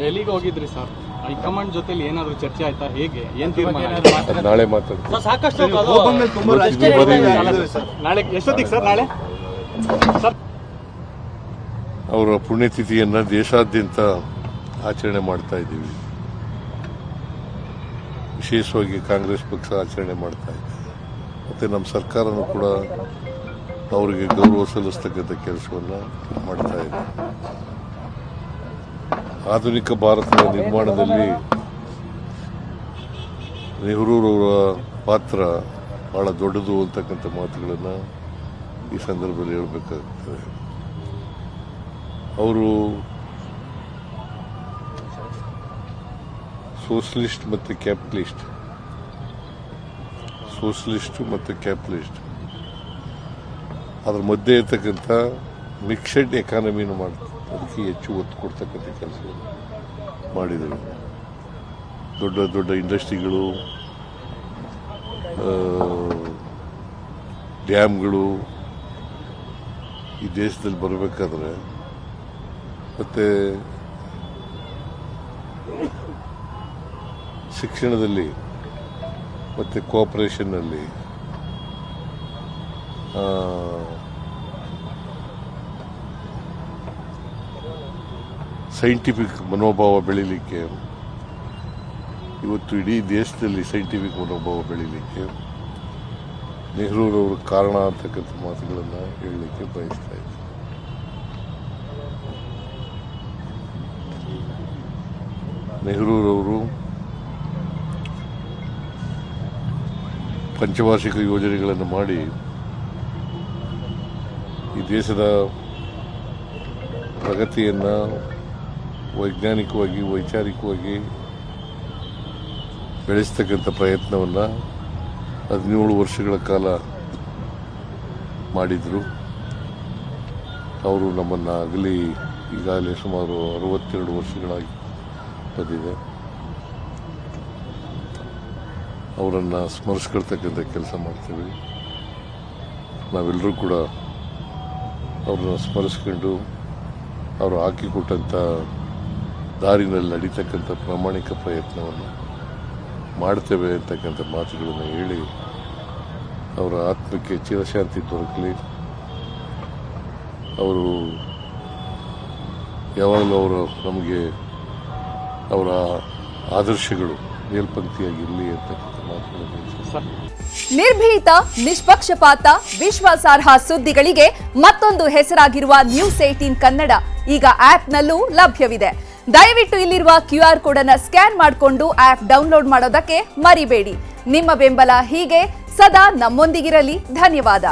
ಎಲ್ಲಿಗೆ ಹೋಗಿದ್ರಿ sir? High command ಜೊತೆಲಿ ಏನಾದರೂ ಚರ್ಚೆ ಆಯ್ತಾ? ಹೇಗೆ ಏನು ತೀರ್ಮಾನ? ನಾಳೆ ಮಾತಾಡ್ತೀವಿ. ಸಾಕಷ್ಟು ನಾಳೆ ಎಷ್ಟೊತ್ತಿಗೆ ಸರ್? ನಾಳೆ ಸರ್ ಅವರ ಪುಣ್ಯತಿಥಿಯನ್ನು ದೇಶಾದ್ಯಂತ ಆಚರಣೆ ಮಾಡ್ತಾ ಇದ್ದೀವಿ. ವಿಶೇಷವಾಗಿ ಕಾಂಗ್ರೆಸ್ ಪಕ್ಷ ಆಚರಣೆ ಮಾಡ್ತಾ ಇದೆ. ಮತ್ತು ನಮ್ಮ ಸರ್ಕಾರನೂ ಕೂಡ ಅವರಿಗೆ ಗೌರವ ಸಲ್ಲಿಸ್ತಕ್ಕಂಥ ಕೆಲಸವನ್ನು ಮಾಡ್ತಾ ಇದೆ. ಆಧುನಿಕ ಭಾರತದ ನಿರ್ಮಾಣದಲ್ಲಿ ನೆಹರೂರವರ ಪಾತ್ರ ಬಹಳ ದೊಡ್ಡದು ಅಂತಕ್ಕಂಥ ಮಾತುಗಳನ್ನು ಈ ಸಂದರ್ಭದಲ್ಲಿ ಹೇಳಬೇಕಾಗ್ತದೆ. ಅವರು ಸೋಷಲಿಸ್ಟ್ ಮತ್ತು ಕ್ಯಾಪಿಟಲಿಸ್ಟ್ ಅದರ ಮಧ್ಯೆ ಇರ್ತಕ್ಕಂಥ ಮಿಕ್ಸೆಡ್ ಎಕಾನಮಿನ ಅದಕ್ಕೆ ಹೆಚ್ಚು ಒತ್ತು ಕೊಡ್ತಕ್ಕಂಥ ಕೆಲಸವನ್ನು ಮಾಡಿದರು. ದೊಡ್ಡ ದೊಡ್ಡ ಇಂಡಸ್ಟ್ರಿಗಳು, ಡ್ಯಾಮ್ಗಳು ಈ ದೇಶದಲ್ಲಿ ಬರಬೇಕಾದ್ರೆ ಮತ್ತು ಶಿಕ್ಷಣದಲ್ಲಿ ಮತ್ತು ಕೋಆಪರೇಷನ್ನಲ್ಲಿ ಸೈಂಟಿಫಿಕ್ ಮನೋಭಾವ ಬೆಳೀಲಿಕ್ಕೆ, ಇವತ್ತು ಇಡೀ ದೇಶದಲ್ಲಿ ಸೈಂಟಿಫಿಕ್ ಮನೋಭಾವ ಬೆಳೀಲಿಕ್ಕೆ ನೆಹರೂರವರು ಕಾರಣ ಅಂತಕ್ಕಂಥ ಮಾತುಗಳನ್ನು ಹೇಳಲಿಕ್ಕೆ ಬಯಸ್ತಾ ಇದ್ದಾರೆ. ನೆಹರೂರವರು ಪಂಚವಾರ್ಷಿಕ ಯೋಜನೆಗಳನ್ನು ಮಾಡಿ ಈ ದೇಶದ ಪ್ರಗತಿಯನ್ನು ವೈಜ್ಞಾನಿಕವಾಗಿ, ವೈಚಾರಿಕವಾಗಿ ಬೆಳೆಸ್ತಕ್ಕಂಥ ಪ್ರಯತ್ನವನ್ನು 17 ವರ್ಷಗಳ ಕಾಲ ಮಾಡಿದರು. ಅವರು ನಮ್ಮನ್ನು ಅಗಲಿ ಈಗಾಗಲೇ ಸುಮಾರು 62 ವರ್ಷಗಳಾಗಿ ಬಂದಿದೆ. ಅವರನ್ನು ಸ್ಮರಿಸ್ಕೊಳ್ತಕ್ಕಂಥ ಕೆಲಸ ಮಾಡ್ತೀವಿ. ನಾವೆಲ್ಲರೂ ಕೂಡ ಅವ್ರನ್ನ ಸ್ಮರಿಸ್ಕೊಂಡು ಅವರು ಹಾಕಿಕೊಟ್ಟಂಥ ದಾರಿನಲ್ಲಿ ನಡೀತಕ್ಕಂಥ ಪ್ರಾಮಾಣಿಕ ಪ್ರಯತ್ನವನ್ನು ಮಾಡ್ತೇವೆ ಅಂತಕ್ಕಂಥ ಮಾತುಗಳನ್ನು ಹೇಳಿ ಅವರ ಆತ್ಮಕ್ಕೆ ಚಿರಶಾಂತಿ ದೊರಕಲಿ. ಅವರು ಯಾವಾಗಲೂ ನಮಗೆ ಅವರ ಆದರ್ಶಗಳು ಮೇಲ್ಪಂಕ್ತಿಯಾಗಿರಲಿ ಅಂತಕ್ಕಂಥ ಮಾತುಗಳನ್ನು. ನಿರ್ಭೀತ, ನಿಷ್ಪಕ್ಷಪಾತ, ವಿಶ್ವಾಸಾರ್ಹ ಸುದ್ದಿಗಳಿಗೆ ಮತ್ತೊಂದು ಹೆಸರಾಗಿರುವ ನ್ಯೂಸ್ 18 ಕನ್ನಡ ಈಗ ಆಪ್ನಲ್ಲೂ ಲಭ್ಯವಿದೆ. ದಯವಿಟ್ಟು ಇಲ್ಲಿರುವ QR ಕೋಡ್ ಅನ್ನು ಸ್ಕ್ಯಾನ್ ಮಾಡಿಕೊಂಡು ಆಪ್ ಡೌನ್ಲೋಡ್ ಮಾಡೋದಕ್ಕೆ ಮರಿಬೇಡಿ. ನಿಮ್ಮ ಬೆಂಬಲ ಹೀಗೆ ಸದಾ ನಮ್ಮೊಂದಿಗಿರಲಿ. ಧನ್ಯವಾದ.